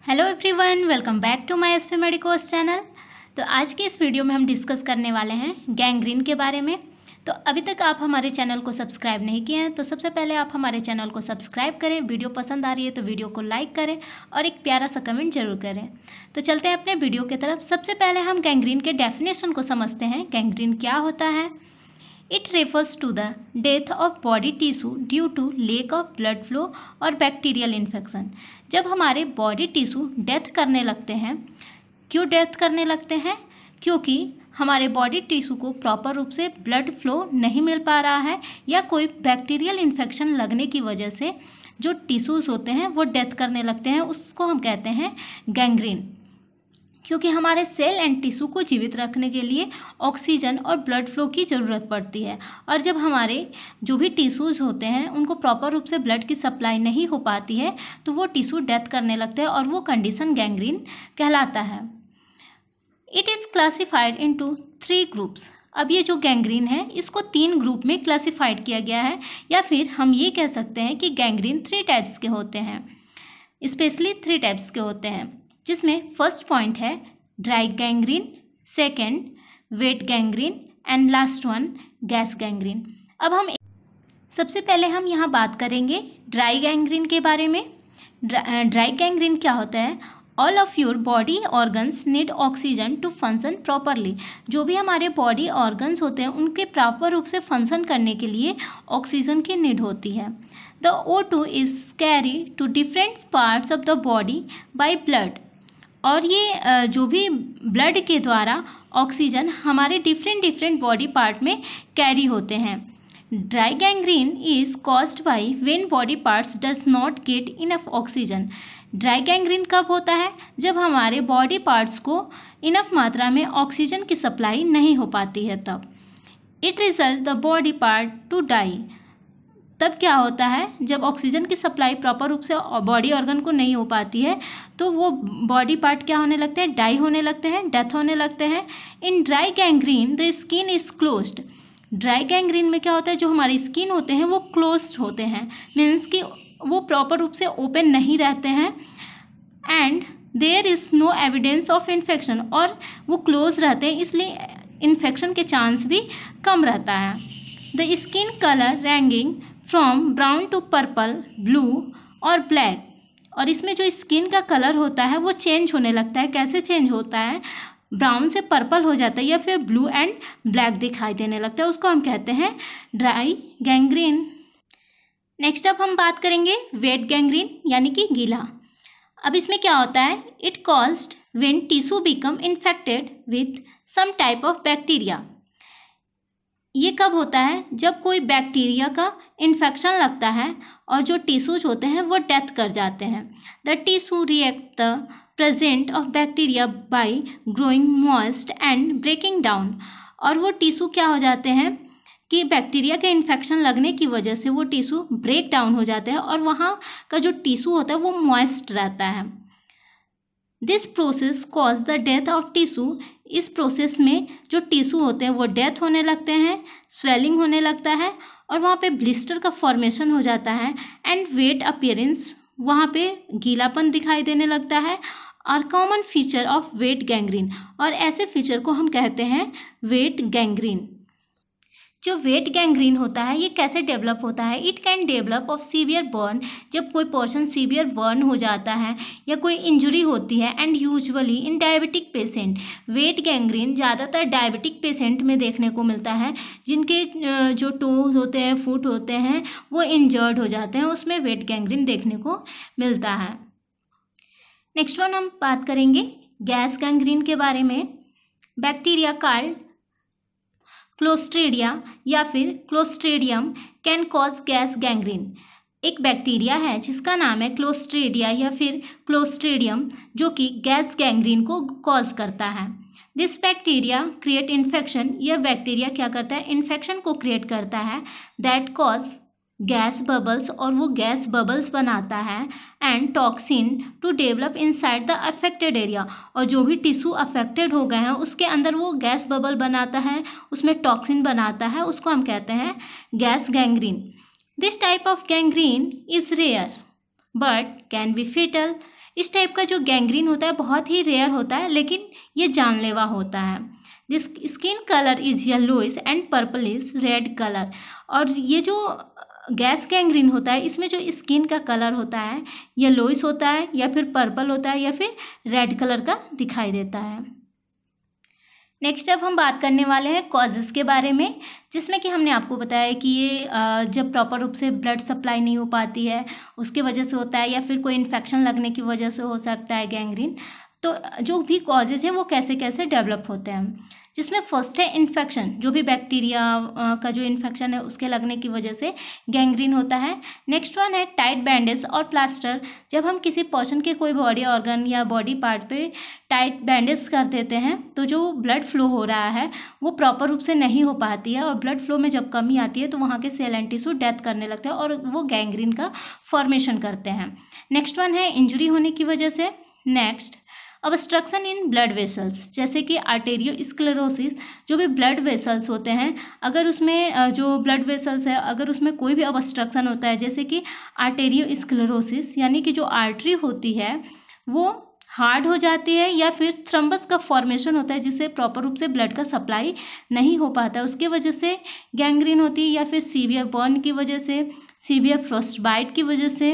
Hello everyone, welcome back to my SP medicos channel. तो आज के इस वीडियो में हम डिस्कस करने वाले हैं गैंग्रीन के बारे में। तो अभी तक आप हमारे चैनल को सब्सक्राइब नहीं किए हैं तो सबसे पहले आप हमारे चैनल को सब्सक्राइब करें। वीडियो पसंद आ रही है तो वीडियो को लाइक करें और एक प्यारा सा कमेंट जरूर करें। तो चलते हैं अपने वीडियो की तरफ। सबसे पहले हम गैंग्रीन के डेफिनेशन को समझते हैं। गैंग्रीन क्या होता है? It refers to the death of body tissue due to lack of blood flow और बैक्टीरियल इन्फेक्शन। जब हमारे बॉडी टिश्यू डेथ करने लगते हैं, क्यों डेथ करने लगते हैं? क्योंकि हमारे बॉडी टिश्यू को प्रॉपर रूप से ब्लड फ्लो नहीं मिल पा रहा है या कोई बैक्टीरियल इन्फेक्शन लगने की वजह से जो टिश्यूज़ होते हैं वो डेथ करने लगते हैं, उसको हम कहते हैं गैंग्रीन। क्योंकि हमारे सेल एंड टिश्यू को जीवित रखने के लिए ऑक्सीजन और ब्लड फ्लो की ज़रूरत पड़ती है, और जब हमारे जो भी टिश्यूज़ होते हैं उनको प्रॉपर रूप से ब्लड की सप्लाई नहीं हो पाती है तो वो टिश्यू डेथ करने लगते हैं और वो कंडीशन गैंग्रीन कहलाता है। It is classified into 3 groups. अब ये जो गैंग्रीन है इसको 3 ग्रुप में क्लासिफाइड किया गया है, या फिर हम ये कह सकते हैं कि गैंग्रीन 3 टाइप्स के होते हैं, स्पेशली 3 टाइप्स के होते हैं, जिसमें फर्स्ट पॉइंट है dry gangrene, second wait gangrene and last one gas gangrene. अब हम सबसे पहले हम यहाँ बात करेंगे ड्राई गैंग्रीन के बारे में। ड्राई गैंग्रीन क्या होता है? All of your body organs need oxygen to function properly. जो भी हमारे बॉडी ऑर्गन्स होते हैं उनके प्रॉपर रूप से फंक्शन करने के लिए ऑक्सीजन की नीड होती है। The O2 is carry to different parts of the body by blood. और ये जो भी ब्लड के द्वारा ऑक्सीजन हमारे डिफरेंट बॉडी पार्ट में कैरी होते हैं। Dry gangrene is caused by when body parts does not get enough oxygen. Dry gangrene कब होता है? जब हमारे बॉडी पार्ट्स को इनफ मात्रा में ऑक्सीजन की सप्लाई नहीं हो पाती है तब। It result the body part to die. तब क्या होता है? जब ऑक्सीजन की सप्लाई प्रॉपर रूप से बॉडी ऑर्गन को नहीं हो पाती है तो वो बॉडी पार्ट क्या होने लगते हैं? डाई होने लगते हैं, डेथ होने लगते हैं। In dry gangrene the skin is closed. Dry gangrene में क्या होता है? जो हमारी स्किन होते हैं वो क्लोज्ड होते हैं, मीन्स कि वो प्रॉपर रूप से ओपन नहीं रहते हैं। And there is no evidence of infection. और वो क्लोज रहते हैं इसलिए इन्फेक्शन के चांस भी कम रहता है। The skin colour ranging from brown to purple, blue और ब्लैक। और इसमें जो स्किन का कलर होता है वो चेंज होने लगता है। कैसे चेंज होता है? ब्राउन से पर्पल हो जाता है या फिर ब्लू एंड ब्लैक दिखाई देने लगता है, उसको हम कहते हैं ड्राई गैंग्रीन। नेक्स्ट अब हम बात करेंगे वेट गैंग्रीन यानी कि गीला। अब इसमें क्या होता है? It caused when tissue become infected with some type of bacteria. ये कब होता है? जब कोई बैक्टीरिया का इन्फेक्शन लगता है और जो टिश्यूज होते हैं वो डेथ कर जाते हैं। The tissue react the present of bacteria by growing moist and breaking down. और वो टिश्यू क्या हो जाते हैं कि बैक्टीरिया के इन्फेक्शन लगने की वजह से वो टिश्यू ब्रेक डाउन हो जाते हैं और वहाँ का जो टिश्यू होता है वो मॉइस्ट रहता है। This process cause the death of tissue. इस प्रोसेस में जो टिश्यू होते हैं वो डेथ होने लगते हैं, स्वेलिंग होने लगता है और वहाँ पे ब्लिस्टर का फॉर्मेशन हो जाता है। एंड वेट अपीयरेंस, वहाँ पे गीलापन दिखाई देने लगता है। और common feature of wet gangrene, और ऐसे फीचर को हम कहते हैं वेट गैंग्रीन। जो वेट गैंग्रीन होता है ये कैसे डेवलप होता है? It can develop of severe burn. जब कोई पर्सन सीवियर बर्न हो जाता है या कोई इंजरी होती है। And usually in diabetic patient. Wait gangrene ज़्यादातर डायबिटिक पेशेंट में देखने को मिलता है, जिनके जो टोज होते हैं, फुट होते हैं, वो इंजर्ड हो जाते हैं, उसमें वेट गैंग्रीन देखने को मिलता है। नेक्स्ट वन हम बात करेंगे गैस गैंग्रीन के बारे में। बैक्टीरिया कॉल्ड क्लोस्ट्रीडिया या फिर clostridium can cause gas gangrene. एक बैक्टीरिया है जिसका नाम है क्लोस्ट्रीडिया या फिर क्लोस्ट्रीडियम, जो कि गैस गैंग्रीन को कॉज करता है। This bacteria create infection. यह बैक्टीरिया क्या करता है? इन्फेक्शन को क्रिएट करता है। दैट कॉज गैस बबल्स, और वो गैस बबल्स बनाता है। And toxin to develop inside the affected area. और जो भी टिश्यू अफेक्टेड हो गए हैं उसके अंदर वो गैस बबल बनाता है, उसमें टॉक्सिन बनाता है, उसको हम कहते हैं gas gangrene. This type of gangrene is rare but can be fatal. इस टाइप का जो गैंग्रीन होता है बहुत ही रेयर होता है, लेकिन ये जानलेवा होता है। This skin colour is yellowish and purplish red colour. और ये जो गैस गैंग्रीन होता है इसमें जो स्किन का कलर होता है येलोइश होता है, या फिर पर्पल होता है, या फिर रेड कलर का दिखाई देता है। नेक्स्ट अब हम बात करने वाले हैं कॉजेज़ के बारे में, जिसमें कि हमने आपको बताया कि ये जब प्रॉपर रूप से ब्लड सप्लाई नहीं हो पाती है उसकी वजह से होता है, या फिर कोई इन्फेक्शन लगने की वजह से हो सकता है गैंग्रीन। तो जो भी कॉजेज हैं वो कैसे कैसे डेवलप होते हैं, जिसमें फर्स्ट है इन्फेक्शन, जो भी बैक्टीरिया का जो इन्फेक्शन है उसके लगने की वजह से गैंग्रीन होता है। नेक्स्ट वन है टाइट बैंडेज और प्लास्टर, जब हम किसी पर्सन के कोई बॉडी ऑर्गन या बॉडी पार्ट पे टाइट बैंडेज कर देते हैं तो जो ब्लड फ्लो हो रहा है वो प्रॉपर रूप से नहीं हो पाती है, और ब्लड फ्लो में जब कमी आती है तो वहाँ के सेल एंड टिश्यू डेथ करने लगते हैं और वो गैंग्रीन का फॉर्मेशन करते हैं। नेक्स्ट वन है इंजरी होने की वजह से। Next obstruction in blood vessels, जैसे कि आर्टेरियोस्क्लेरोसिस, जो भी ब्लड वेसल्स होते हैं अगर उसमें जो ब्लड वेसल्स है अगर उसमें कोई भी ऑब्स्ट्रक्शन होता है, जैसे कि आर्टेरियोस्क्लेरोसिस यानी कि जो आर्टरी होती है वो हार्ड हो जाती है, या फिर थ्रम्बस का फॉर्मेशन होता है जिससे प्रॉपर रूप से ब्लड का सप्लाई नहीं हो पाता, उसके वजह से गैंग्रीन होती है, या फिर सीवियर बर्न की वजह से, सीवियर फ्रॉस्ट बाइट की वजह से,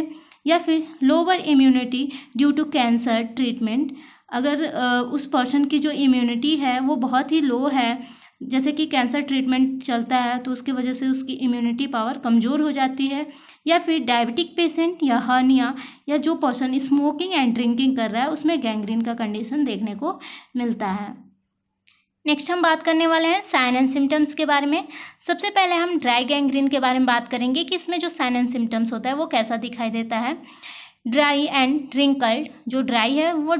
या फिर lower immunity due to cancer treatment. अगर उस पर्सन की जो इम्यूनिटी है वो बहुत ही लो है, जैसे कि कैंसर ट्रीटमेंट चलता है तो उसकी वजह से उसकी इम्यूनिटी पावर कमज़ोर हो जाती है, या फिर डायबिटिक पेशेंट या हर्निया, या जो पर्सन स्मोकिंग एंड ड्रिंकिंग कर रहा है उसमें गैंग्रीन का कंडीशन देखने को मिलता है। नेक्स्ट हम बात करने वाले हैं साइन एंड सिम्टम्स के बारे में। सबसे पहले हम ड्राई गैंग्रीन के बारे में बात करेंगे कि इसमें जो साइन एंड सिम्टम्स होता है वो कैसा दिखाई देता है। ड्राई एंड रिंकल्ड, जो ड्राई है वो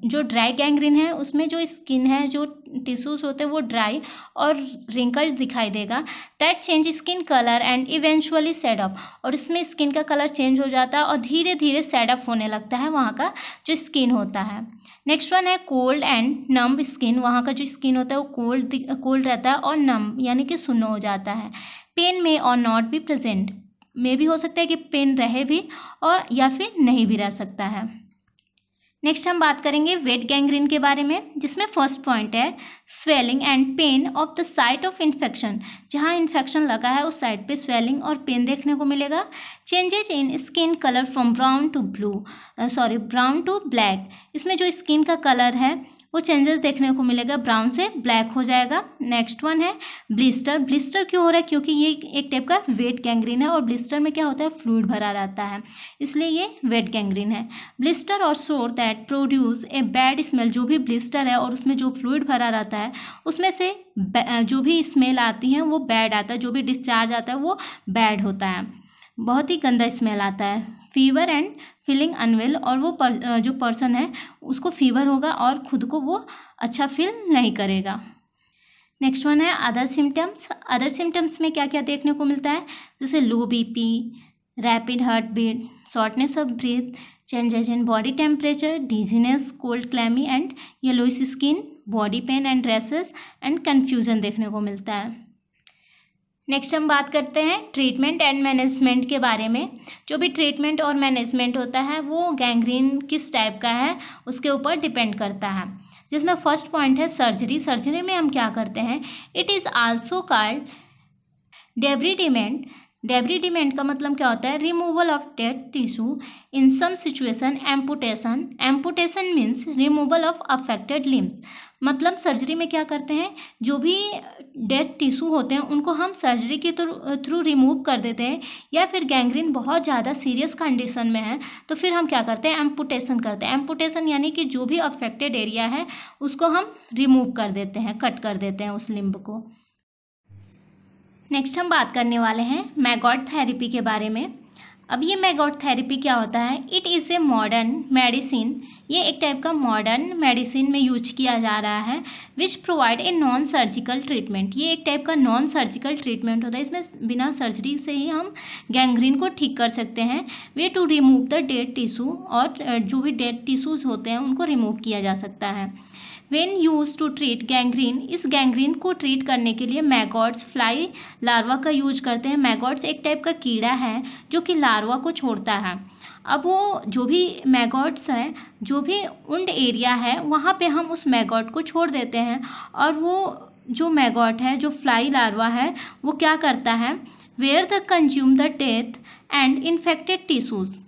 जो ड्राई गैंग्रीन है उसमें जो स्किन है जो टिश्यूज होते हैं वो ड्राई और रिंकल्ड दिखाई देगा। That change skin colour and eventually said up, और इसमें स्किन का कलर चेंज हो जाता है और धीरे धीरे सेड अप होने लगता है वहाँ का जो स्किन होता है। नेक्स्ट वन है कोल्ड एंड नम्ब स्किन, वहाँ का जो स्किन होता है वो कोल्ड रहता है और नम्ब यानी कि सुन्न हो जाता है। पेन में और नॉट बी प्रेजेंट, में भी हो सकता है कि पेन रहे भी और या फिर नहीं भी रह सकता है। नेक्स्ट हम बात करेंगे वेट गैंग्रीन के बारे में, जिसमें फर्स्ट पॉइंट है swelling and pain of the site of infection, जहाँ इन्फेक्शन लगा है उस साइट पे स्वेलिंग और पेन देखने को मिलेगा। Changes in skin colour from brown to black, इसमें जो स्किन का कलर है वो चेंजेस देखने को मिलेगा, ब्राउन से ब्लैक हो जाएगा। नेक्स्ट वन है ब्लिस्टर। ब्लिस्टर क्यों हो रहा है, क्योंकि ये एक टाइप का वेट गैंग्रीन है और ब्लिस्टर में क्या होता है फ्लूइड भरा रहता है, इसलिए ये वेट गैंग्रीन है। ब्लिस्टर और सोर that produce a bad smell, जो भी ब्लिस्टर है और उसमें जो फ्लूइड भरा रहता है उसमें से जो भी स्मेल आती है वो बैड आता है, जो भी डिस्चार्ज आता है वो बैड होता है, बहुत ही गंदा स्मेल आता है। फीवर एंड फीलिंग अनवेल, और वो जो पर्सन है उसको फीवर होगा और खुद को वो अच्छा फील नहीं करेगा। नेक्स्ट वन है अदर सिम्टम्स। अदर सिम्टम्स में क्या क्या देखने को मिलता है, जैसे low BP, rapid heart beat, shortness of breath, changes in body temperature, dizziness, cold clammy and yellowish skin, body pain and rashes and confusion देखने को मिलता है। नेक्स्ट हम बात करते हैं ट्रीटमेंट एंड मैनेजमेंट के बारे में। जो भी ट्रीटमेंट और मैनेजमेंट होता है वो गैंग्रीन किस टाइप का है उसके ऊपर डिपेंड करता है, जिसमें फर्स्ट पॉइंट है सर्जरी। सर्जरी में हम क्या करते हैं, it is also called debridement. Debridement का मतलब क्या होता है, removal of dead tissue, in some situation amputation. Amputation means removal of affected limbs, मतलब सर्जरी में क्या करते हैं जो भी डेड टिश्यू होते हैं उनको हम सर्जरी के थ्रू रिमूव कर देते हैं, या फिर गैंग्रीन बहुत ज़्यादा सीरियस कंडीशन में है तो फिर हम क्या करते हैं एम्पुटेशन करते हैं। एम्पुटेशन यानी कि जो भी अफेक्टेड एरिया है उसको हम रिमूव कर देते हैं, कट कर देते हैं उस लिम्ब को। नेक्स्ट हम बात करने वाले हैं मैगॉट थेरेपी के बारे में। अब ये मैगॉट थेरेपी क्या होता है, it is a modern medicine, ये एक टाइप का मॉडर्न मेडिसिन में यूज किया जा रहा है, which provide a non surgical treatment. ये एक टाइप का नॉन सर्जिकल ट्रीटमेंट होता है, इसमें बिना सर्जरी से ही हम गैंग्रीन को ठीक कर सकते हैं। Way to remove the dead tissue, और जो भी डेड टिश्यूज होते हैं उनको रिमूव किया जा सकता है। When use to treat gangrene, इस गैंग्रीन को ट्रीट करने के लिए मैगॉट्स फ्लाई लार्वा का यूज करते हैं। मैगॉट्स एक टाइप का कीड़ा है जो कि लार्वा को छोड़ता है। अब वो जो भी मैगॉट्स हैं, जो भी उंड एरिया है, वहाँ पे हम उस मैगॉट को छोड़ देते हैं और वो जो मैगॉट है, जो फ्लाई लार्वा है, वो क्या करता है, where the consume the death and infected tissues,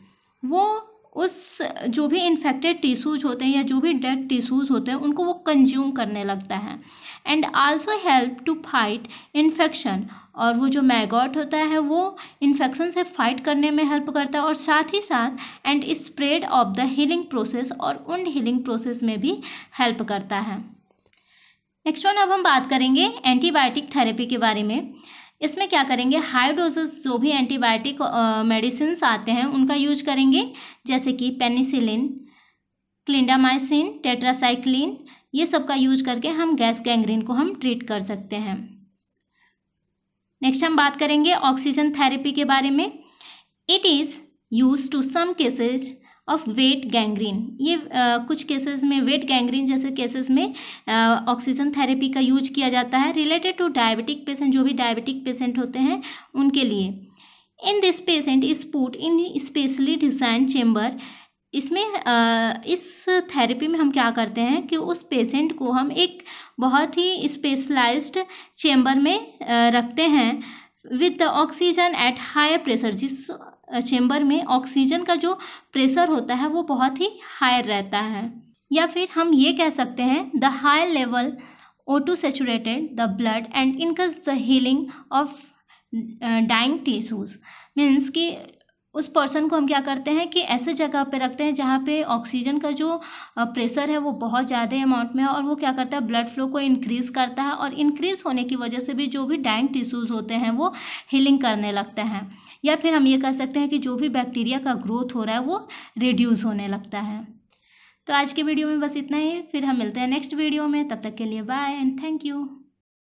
वो उस जो भी इन्फेक्टेड टिश्यूज होते हैं या जो भी डेड टिश्यूज होते हैं उनको वो कंज्यूम करने लगता है। And also help to fight infection, और वो जो मैगॉट होता है वो इन्फेक्शन से फाइट करने में हेल्प करता है और साथ ही साथ and spread of the healing process, और उन हीलिंग प्रोसेस में भी हेल्प करता है। नेक्स्ट वन, अब हम बात करेंगे एंटीबायोटिक थेरेपी के बारे में। इसमें क्या करेंगे, हाई डोजेस जो भी एंटीबायोटिक मेडिसिन आते हैं उनका यूज करेंगे, जैसे कि पेनिसिलिन, क्लिंडामाइसिन, टेट्रासाइक्लिन, ये सब का यूज करके हम गैस गैंग्रीन को हम ट्रीट कर सकते हैं। नेक्स्ट हम बात करेंगे ऑक्सीजन थेरेपी के बारे में। It is use to some cases of wet gangrene, ये कुछ केसेस में वेट गैंग्रीन जैसे केसेस में ऑक्सीजन थेरेपी का यूज किया जाता है, रिलेटेड टू डायबिटिक पेशेंट, जो भी डायबिटिक पेशेंट होते हैं उनके लिए। In this patient is put in specially design chamber, इसमें इस थेरेपी में हम क्या करते हैं कि उस पेशेंट को हम एक बहुत ही स्पेशलाइज्ड चेम्बर में रखते हैं with the oxygen at higher pressure, जिस चेम्बर में ऑक्सीजन का जो प्रेशर होता है वो बहुत ही हायर रहता है। या फिर हम ये कह सकते हैं the high level O2 saturated the blood and increase the healing of dying tissues, means कि उस पर्सन को हम क्या करते हैं कि ऐसे जगह पे रखते हैं जहाँ पे ऑक्सीजन का जो प्रेशर है वो बहुत ज़्यादा अमाउंट में है, और वो क्या करता है, ब्लड फ्लो को इंक्रीज़ करता है, और इंक्रीज़ होने की वजह से भी जो भी डाइंग टिश्यूज़ होते हैं वो हीलिंग करने लगते हैं। या फिर हम ये कह सकते हैं कि जो भी बैक्टीरिया का ग्रोथ हो रहा है वो रिड्यूस होने लगता है। तो आज के वीडियो में बस इतना ही, फिर हम मिलते हैं नेक्स्ट वीडियो में, तब तक के लिए बाय एंड थैंक यू।